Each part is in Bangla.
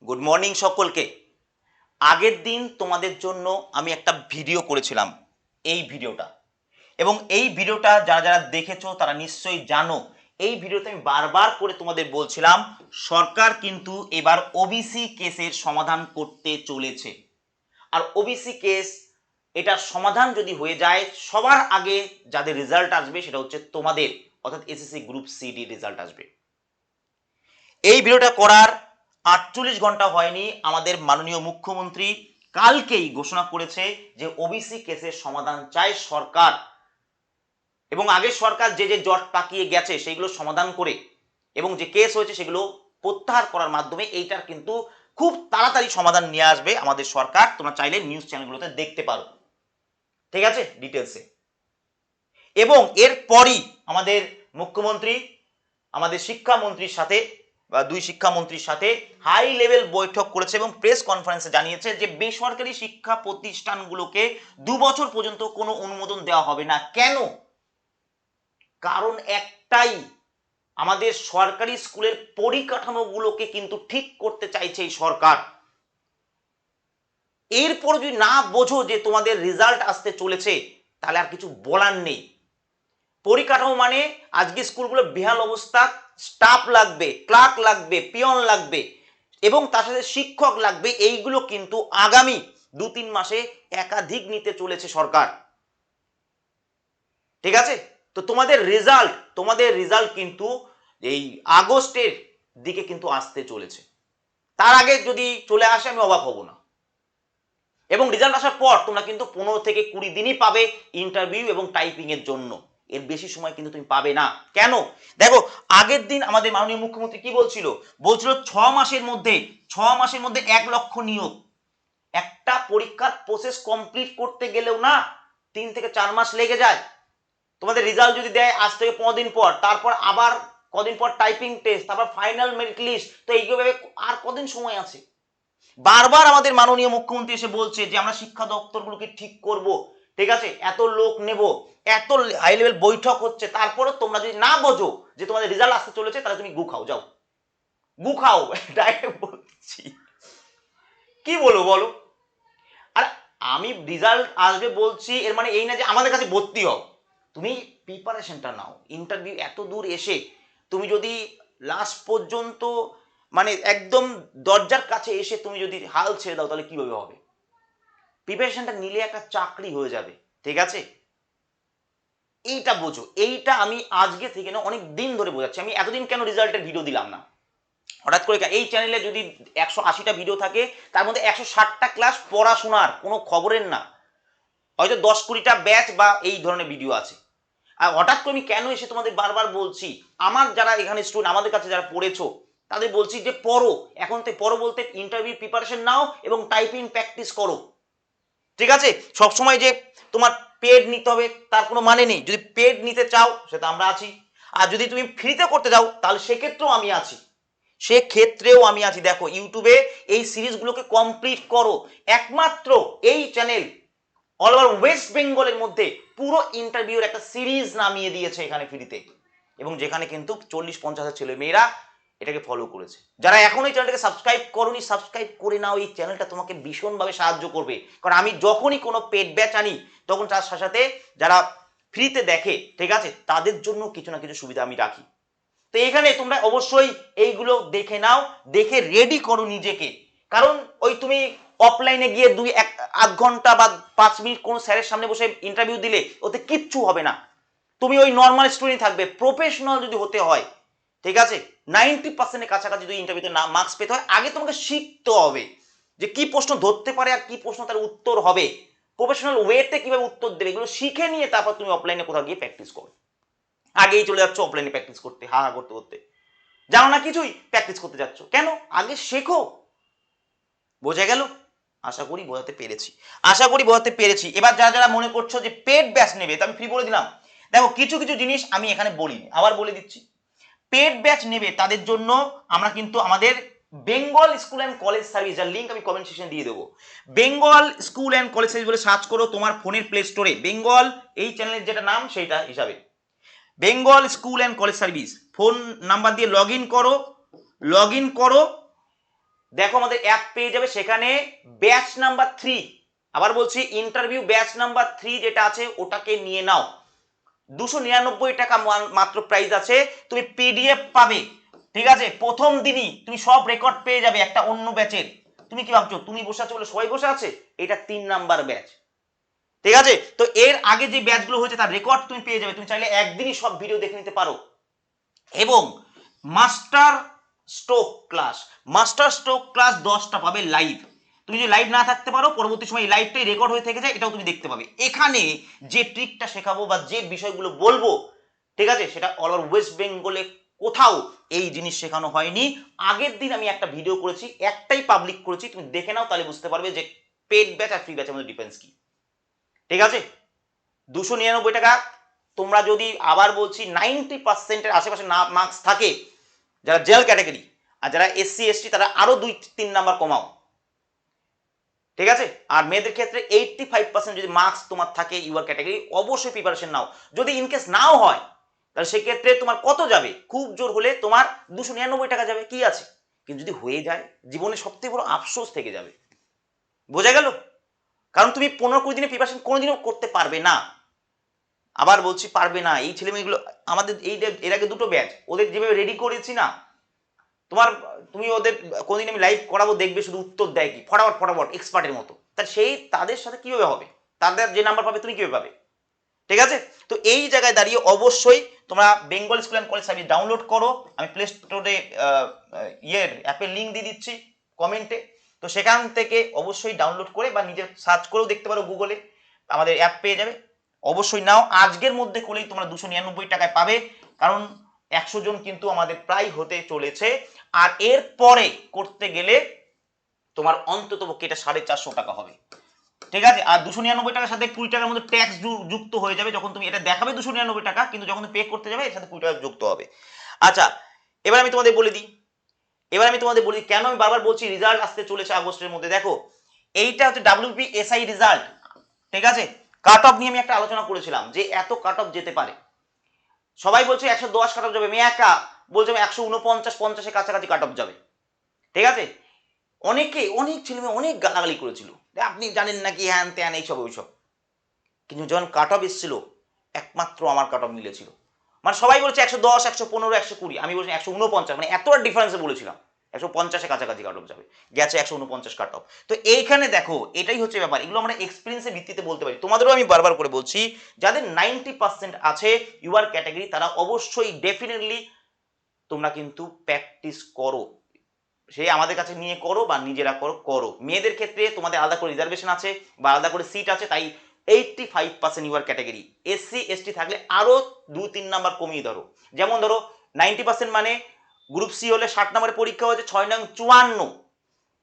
গুড মর্নিং সকলকে। আগের দিন তোমাদের জন্য আমি একটা ভিডিও করেছিলাম, এই ভিডিওটা, এবং এই ভিডিওটা যারা যারা দেখেছো তারা নিশ্চয়ই জানো। এই ভিডিওতে আমি বারবার করে তোমাদের বলছিলাম সরকার কিন্তু এবার ওবিসি কেসের সমাধান করতে চলেছে। আর ওবিসি কেস এটার সমাধান যদি হয়ে যায়, সবার আগে যাদের রেজাল্ট আসবে সেটা হচ্ছে তোমাদের, অর্থাৎ এসএসসি গ্রুপ সিডি রেজাল্ট আসবে। এই ভিডিওটা করার 48 ঘন্টা হয়নি, আমাদের মাননীয় মুখ্যমন্ত্রী কালকেই ঘোষণা করেছে যে ওবিসি কেসের সমাধান চায় সরকার, এবং আগের সরকার যে যে জট পাকিয়ে গেছে সেগুলো সমাধান করে এবং যে কেস হয়েছে সেগুলো প্রত্যাহার করার মাধ্যমে এইটার কিন্তু খুব তাড়াতাড়ি সমাধান নিয়ে আসবে আমাদের সরকার। তোমরা চাইলে নিউজ চ্যানেলগুলোতে দেখতে পারো, ঠিক আছে, ডিটেলসে। এবং এরপরই আমাদের মুখ্যমন্ত্রী আমাদের শিক্ষামন্ত্রীর সাথে বা দুই শিক্ষামন্ত্রীর সাথে হাই লেভেল বৈঠক করেছে এবং প্রেস কনফারেন্সে জানিয়েছে যে বেসরকারি শিক্ষা প্রতিষ্ঠানগুলোকে 2 বছর পর্যন্ত কোনো অনুমোদন দেওয়া হবে না। কেন? কারণ একটাই, আমাদের সরকারি স্কুলের পরিকাঠামোগুলোকে কিন্তু ঠিক করতে চাইছে এই সরকার। এরপর যদি না বোঝো যে তোমাদের রেজাল্ট আসতে চলেছে, তাহলে আর কিছু বলার নেই। পরিকাঠামো মানে আজকে স্কুলগুলো বেহাল অবস্থা, স্টাফ লাগবে, ক্লার্ক লাগবে, পিয়ন লাগবে এবং তার সাথে শিক্ষক লাগবে। এইগুলো কিন্তু আগামী 2-3 মাসে একাধিক নিতে চলেছে সরকার, ঠিক আছে? তো তোমাদের রেজাল্ট কিন্তু এই আগস্টের দিকে কিন্তু আসতে চলেছে। তার আগে যদি চলে আসে আমি অবাক হব না। এবং রেজাল্ট আসার পর তোমরা কিন্তু 15 থেকে 20 দিনই পাবে ইন্টারভিউ এবং টাইপিং এর জন্য, এর বেশি সময় কিন্তু তুমি পাবে না। কেন? দেখো, আগের দিন আমাদের মাননীয় মুখ্যমন্ত্রী কি বলছিল 6 মাসের মধ্যে 1 লক্ষ নিয়োগ। একটা পরীক্ষার প্রসেস কমপ্লিট করতে গেলেও না 3 থেকে 4 মাস লেগে যায়। তোমাদের রেজাল্ট যদি দেয় আজ থেকে 15 দিন পর, তারপর আবার কদিন পর টাইপিং টেস্ট, তারপর ফাইনাল মেরিট লিস্ট, তো এইভাবে আর কদিন সময় আছে? বারবার আমাদের মাননীয় মুখ্যমন্ত্রী এসে বলছে যে আমরা শিক্ষা দপ্তরগুলোকে ঠিক করব, ঠিক আছে, এত লোক নেব, এত হাই লেভেল বৈঠক হচ্ছে, তারপরে তোমরা যদি না বোঝো যে তোমাদের রেজাল্ট আসতে চলেছে, তাহলে তুমি গু খাও, যাও গু খাও, ডাইরেক্ট বলছি। কি বলবো বলো? আর আমি রেজাল্ট আসবে বলছি এর মানে এই না যে আমাদের কাছে ভর্তি হও। তুমি প্রিপারেশনটা নাও। ইন্টারভিউ এত দূর এসে তুমি যদি লাস্ট পর্যন্ত মানে একদম দরজার কাছে এসে তুমি যদি হাল ছেড়ে দাও, তাহলে কিভাবে হবে? প্রিপারেশনটা নিলে একটা চাকরি হয়ে যাবে, ঠিক আছে? এইটা বোঝো। এইটা আমি আজকে থেকে না অনেক দিন ধরে বোঝাচ্ছি। আমি এতদিন কেন রেজাল্টের ভিডিও দিলাম না? হঠাৎ করে এই চ্যানেলে যদি 180টা ভিডিও থাকে, তার মধ্যে 160টা ক্লাস পড়াশোনার, কোনো খবরের না, হয়তো 10-20টা ব্যাচ বা এই ধরনের ভিডিও আছে। আর হঠাৎ করে আমি কেন এসে তোমাদের বারবার বলছি, আমার যারা এখানে স্টুডেন্ট, আমাদের কাছে যারা পড়েছো, তাদের বলছি যে পড়ো। এখন থেকে পড়ো বলতে ইন্টারভিউ প্রিপারেশন নাও এবং টাইপিং প্র্যাকটিস করো, ঠিক আছে? সবসময় যে তোমার পেড নিতে হবে তার কোনো মানে নেই। যদি পেড নিতে চাও সেটা আমরা আছি, আর যদি তুমি ফ্রিতে করতে যাও তাহলে সেক্ষেত্রেও আমি আছি, দেখো ইউটিউবে এই সিরিজগুলোকে কমপ্লিট করো। একমাত্র এই চ্যানেল অল ওভার ওয়েস্ট বেঙ্গলের মধ্যে পুরো ইন্টারভিউর একটা সিরিজ নামিয়ে দিয়েছে এখানে ফ্রিতে, এবং যেখানে কিন্তু 40-50 হাজার ছেলে মেয়েরা এটাকে ফলো করেছে। যারা এখন এই চ্যানেলটাকে সাবস্ক্রাইব করোনি, সাবস্ক্রাইব করে নাও। এই চ্যানেলটা তোমাকে ভীষণভাবে সাহায্য করবে, কারণ আমি যখনই কোনো পেড ব্যাচ আনি তখন তার সাথে সাথে যারা ফ্রিতে দেখে, ঠিক আছে, তাদের জন্য কিছু না কিছু সুবিধা আমি রাখি। তো এখানে তোমরা অবশ্যই এইগুলো দেখে নাও, দেখে রেডি করো নিজেকে। কারণ ওই তুমি অফলাইনে গিয়ে 2-1 ঘন্টা বা 5 মিনিট কোনো স্যারের সামনে বসে ইন্টারভিউ দিলে ওতে কিচ্ছু হবে না। তুমি ওই নর্মাল স্টুডেন্ট থাকবে। প্রফেশনাল যদি হতে হয়, ঠিক আছে, 90%-এর কাছাকাছি যদি ইন্টারভিউতে না মার্কস পেতে হয়, আগে তোমাকে শিখতে হবে যে কি প্রশ্ন ধরতে পারে আর কি প্রশ্ন তার উত্তর হবে, প্রফেশনাল ওয়েতে কিভাবে উত্তর দেবে, এগুলো শিখে নিয়ে তারপর তুমি অফলাইনে কোথাও গিয়ে প্র্যাকটিস করো। আগেই চলে যাচ্ছ অফলাইনে প্র্যাকটিস করতে, হা হা করতে করতে, জানো না কিছুই, প্র্যাকটিস করতে যাচ্ছ কেন? আগে শেখো। বোঝা গেল? আশা করি বোঝাতে পেরেছি। এবার যারা যারা মনে করছো যে পেড ব্যাচ নেবে, তা আমি ফ্রি বলে দিলাম। দেখো, কিছু কিছু জিনিস আমি এখানে বলিনি, আবার বলে দিচ্ছি। পেড ব্যাচ নেবে তাদের জন্য আমরা কিন্তু আমাদের Bengal school and college service, যার লিঙ্ক আমি কমেন্ট সেকশনে দিয়ে দেবো। Bengal school and college service বলে সার্চ করো তোমার ফোনের প্লে স্টোরে, বেঙ্গল এই চ্যানেলের যেটা নাম সেইটা হিসাবে Bengal school and college service, phone number দিয়ে লগ ইন করো। দেখো আমাদের অ্যাপ পেয়ে যাবে, সেখানে ব্যাচ নাম্বার 3, আবার বলছি ইন্টারভিউ ব্যাচ নাম্বার 3 যেটা আছে ওটাকে নিয়ে নাও। 299 টাকা মাত্র প্রাইস আছে, তুমি পিডিএফ পাবে, ঠিক আছে? প্রথম দিনই তুমি সব রেকর্ড পেয়ে যাবে একটা অন্য ব্যাচের। তুমি কি ভাবছো তুমি বসে আছো বলে সবাই বসে আছে? এটা 3 নাম্বার ব্যাচ, ঠিক আছে? তো এর আগে যে ব্যাচগুলো হয়েছে তার রেকর্ড তুমি পেয়ে যাবে, তুমি চাইলে একদিনই সব ভিডিও দেখে নিতে পারো। এবং মাস্টার স্ট্রোক ক্লাস 10টা পাবে লাইভ। তুমি যদি লাইভ না থাকতে পারো, পরবর্তী সময় লাইভটাই রেকর্ড হয়ে থেকে যায়, এটাও তুমি দেখতে পাবে। এখানে যে ট্রিকটা শেখাবো বা যে বিষয়গুলো বলবো, ঠিক আছে, সেটা অল ওভার ওয়েস্ট বেঙ্গলে কোথাও এই জিনিস শেখানো হয়নি। আগের দিন আমি একটা ভিডিও করেছি, একটাই পাবলিক করেছি, তুমি দেখে নাও, তাহলে বুঝতে পারবে যে পেড ব্যাচ আর ফ্রি ব্যাচের মধ্যে ডিফারেন্স কি, ঠিক আছে? 299 টাকা। তোমরা যদি, আবার বলছি, 90%-এর আশেপাশে না মার্কস থাকে যারা জেনারেল ক্যাটাগরি, আর যারা এসসি এসটি তারা আরো 2-3 নাম্বার কমাও, ঠিক আছে? আর মেয়েদের ক্ষেত্রে 85% যদি মার্কস তোমার থাকে ইউআর ক্যাটাগরি, অবশ্যই প্রিপারেশন নাও। যদি ইনকেস নাও হয় তাহলে সেক্ষেত্রে তোমার কত যাবে? খুব জোর হলে তোমার 299 টাকা যাবে, কি আছে? কিন্তু যদি হয়ে যায়, জীবনে সবথেকে বড় আফসোস থেকে যাবে। বোঝা গেল? কারণ তুমি 15-20 দিনে প্রিপারেশন কোনোদিনও করতে পারবে না। আবার বলছি পারবে না। এই ছেলে মেয়েগুলো আমাদের এই এর আগে দুটো ব্যাচ, ওদের যেভাবে রেডি করেছি না, তোমার, তুমি ওদের কোনদিন আমি লাইভ করাবো, দেখবে শুধু উত্তর দেয় কি ফটাফট ফটাফট এক্সপার্টের মতো। তা সেই তাদের সাথে কিভাবে হবে? তাদের যে নাম্বার পাবে তুমি কিভাবে পাবে? ঠিক আছে? তো এই জায়গায় দাঁড়িয়ে অবশ্যই তোমরা Bengal school and college service download করো। আমি প্লে স্টোরে অ্যাপের লিঙ্ক দিয়ে দিচ্ছি কমেন্টে। তো সেখান থেকে অবশ্যই ডাউনলোড করে বা নিজে সার্চ করেও দেখতে পারো গুগলে, আমাদের অ্যাপ পেয়ে যাবে। অবশ্যই নাও, আজকের মধ্যে করলেই তোমরা 299 টাকায় পাবে, কারণ 100 জন কিন্তু আমাদের প্রায় হতে চলেছে। আর এর পরে করতে গেলে তোমার অন্তত পক্ষে এটা 450 টাকা হবে, ঠিক আছে? আর 299 টাকার সাথে 20 টাকার মধ্যে ট্যাক্স যুক্ত হয়ে যাবে। যখন তুমি এটা দেখাবে 299 টাকা, কিন্তু যখন তুমি পে করতে যাবে এর সাথে 20 টাকা যুক্ত হবে। আচ্ছা, এবার আমি তোমাদের বলে দিই, কেন আমি বারবার বলছি রেজাল্ট আসতে চলেছে আগস্টের মধ্যে। দেখো, এইটা হচ্ছে WPSI রেজাল্ট, ঠিক আছে? কাট অফ নিয়ে আমি একটা আলোচনা করেছিলাম যে এত কাট অফ যেতে পারে। সবাই বলছে 110 কাট অফ যাবে, আমি একা বলছি 149-50-এর কাছাকাছি কাট অফ যাবে, ঠিক আছে? অনেক ছেলেমেয়ে অনেক গালাগালি করেছিল, আপনি জানেন নাকি হ্যান ত্যান এইসব ওইসব। কিন্তু যখন কাট অফ এসেছিল, একমাত্র আমার কাট অফ মিলেছিল। মানে সবাই বলছে 110, 115, 120, আমি বলছি 149, মানে এতটা ডিফারেন্সে বলেছিলাম 150-এর কাছাকাছি কাট অফ যাবে, গেছে 149 কাট অফ। তো এইখানে দেখো, এটাই হচ্ছে ব্যাপার, এগুলো আমরা এক্সপিরিয়েন্সের ভিত্তিতে বলতে পারি। তোমাদেরও আমি বারবার করে বলছি, যাদের 90% আছে ইউআর ক্যাটাগরি, তারা অবশ্যই ডেফিনেটলি তোমরা কিন্তু প্র্যাকটিস করো, সে আমাদের কাছে নিয়ে করো বা নিজেরা করো। মেয়েদের ক্ষেত্রে তোমাদের আলাদা করে রিজার্ভেশন আছে বা আলাদা করে সিট আছে, তাই 85% ইউআর ক্যাটাগরি। এসসি এসটি থাকলে আরো 2-3 নাম্বার কমিয়ে ধরো। যেমন ধরো 90% মানে গ্রুপ সি হলে 60 নাম্বারের পরীক্ষা হচ্ছে, 6 নং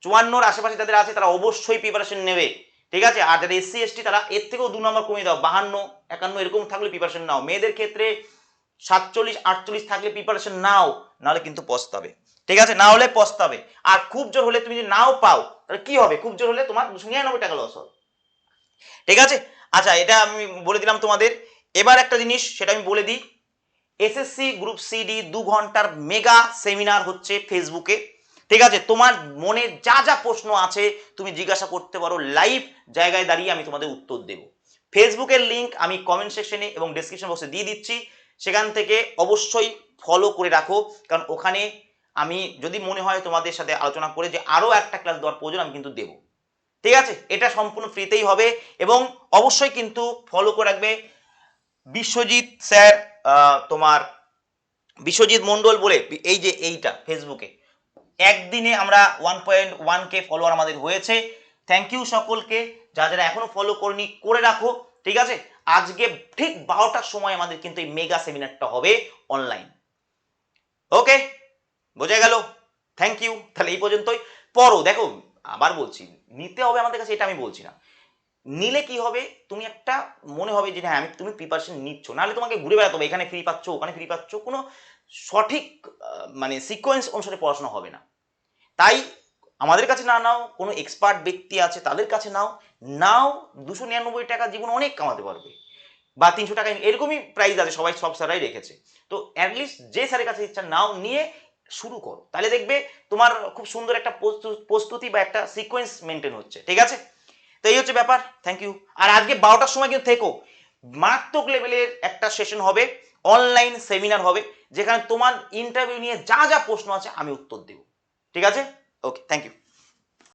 54 আশেপাশে যাদের আছে তারা অবশ্যই প্রিপারেশন নেবে, ঠিক আছে? আর যারা এসসি এসটি তারা এর থেকেও 2 নাম্বার কমিয়ে দাও, 52-51 এরকম থাকলে প্রিপারেশন নাও। মেয়েদের ক্ষেত্রে 47-48 থাকলে প্রিপারেশন নাও, নাহলে কিন্তু পস্তাবে, ঠিক আছে? না হলে পস্তাবে। আর খুব জোর হলে তুমি যদি নাও পাও তাহলে কি হবে? খুব জোর হলে তোমার 299 টাকা লস হবে, ঠিক আছে? আচ্ছা, এটা আমি বলে দিলাম তোমাদের। এবার একটা জিনিস সেটা আমি বলে দিই, এসএসসি গ্রুপ সিডি 2 ঘন্টার মেগা সেমিনার হচ্ছে ফেসবুকে, ঠিক আছে? তোমার মনে যা যা প্রশ্ন আছে তুমি জিজ্ঞাসা করতে পারো, লাইভ জায়গায় দাঁড়িয়ে আমি তোমাদের উত্তর দেব। ফেসবুকের লিংক আমি কমেন্ট সেকশনে এবং ডেসক্রিপশন বক্সে দিয়ে দিচ্ছি, সেখান থেকে অবশ্যই ফলো করে রাখো, কারণ ওখানে আমি যদি মনে হয় তোমাদের সাথে আলোচনা করে যে আরো একটা ক্লাস দেওয়ার প্রয়োজন, আমি কিন্তু দেবো, ঠিক আছে? এটা সম্পূর্ণ ফ্রিতেই হবে। এবং অবশ্যই কিন্তু ফলো করে রাখবে বিশ্বজিৎ স্যার, তোমার বিশ্বজিৎ মন্ডল বলে, এই যে এইটা ফেসবুকে একদিনে আমরা 1.1K ফলোয়ার আমাদের হয়েছে। থ্যাংক ইউ সকলকে, যারা এখনো ফলো করনি করে রাখো, ঠিক আছে? আজকে ঠিক 12টার সময় আমাদের কিন্তু এই মেগা সেমিনারটা হবে অনলাইন। ওকে, বোঝা গেল? Thank you. তাহলে এই পর্যন্তই। পড়ো, দেখো আবার বলছি, নিতে হবে আমাদের কাছে এটা আমি বলছি না, নিলে কি হবে, তুমি একটা মনে হবে যে হ্যাঁ তুমি প্রিপারেশন নিচ্ছ, নাহলে তোমাকে ঘুরে বেড়াতে হবে, এখানে ফ্রি পাচ্ছ ওখানে ফ্রি পাচ্ছ, কোনো সঠিক মানে সিকোয়েন্স অনুসারে পড়াশোনা হবে না। তাই আমাদের কাছে না নাও, কোনো এক্সপার্ট ব্যক্তি আছে তাদের কাছে নাও। নাও, 299 টাকা জীবন অনেক কামাতে পারবে, বা 300 টাকা, এরকমই প্রাইস আছে, সবাই সব স্যারাই রেখেছে। তো অ্যাটলিস্ট যে স্যারের কাছে ইচ্ছা নাও, নিয়ে শুরু করো, তাহলে দেখবে তোমার খুব সুন্দর একটা প্রস্তুতি বা একটা সিকোয়েন্স মেনটেন হচ্ছে। ঠিক আছে, তো এই হচ্ছে ব্যাপার। Thank you. আর আজকে 12টার সময় কিন্তু থেকো, মারাত্মক লেভেলের একটা সেশন হবে, অনলাইন সেমিনার হবে, যেখানে তোমার ইন্টারভিউ নিয়ে যা যা প্রশ্ন আছে আমি উত্তর দেব। ঠিক আছে, ওকে, থ্যাংক ইউ।